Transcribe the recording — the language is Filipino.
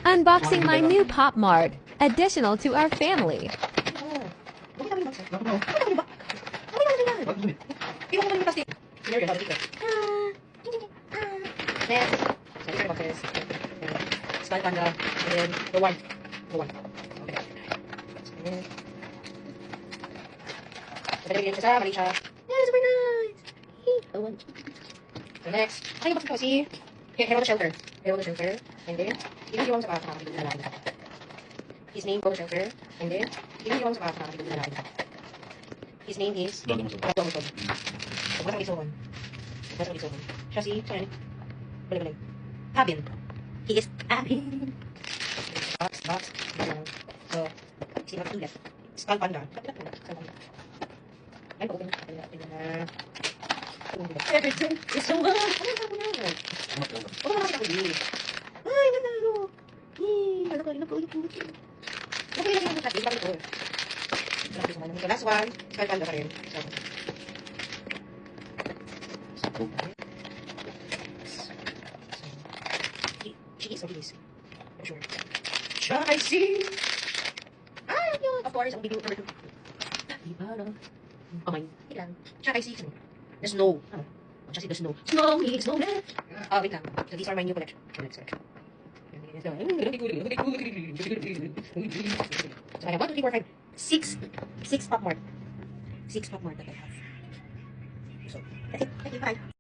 Unboxing my new Pop Mart, additional to our family. Next, so boxes. Skull Panda, and then the one. Okay. So, pinagyan siya sa Malaysia. Yeah, super nice! The one. So, next, ay, yung box ko, si Hero the Shelter. And then, yung sa kakakakabig na natin. His name, Hero the Shelter. And then, yung sa kakakabig na natin. His name is Dodo Musod. So, wala kang isohon. Siya si, balik. Habin. He is Habin. Box. So, sino ka ulit? Skull Panda. Ay, pag-open na. Everything is so good. Ano naman ako din? Ay, nanalo. Ano ko. The last one, Skull Panda pa rin. She is so pleased. For sure. Siya, I see! Ay, yun! Of course, ang video number 2. Diba, no? Oh my. Wait lang. Siya, I see. The snow. Ano? Siya si the snow. Snowy, snowman! Wait lang. So, these are my new collection. Next collection. So, I have 1, 2, 3, 4, 5, 6 Pop Mart. 6 Pop Mart that I have. So, that's it. Thank you. Bye.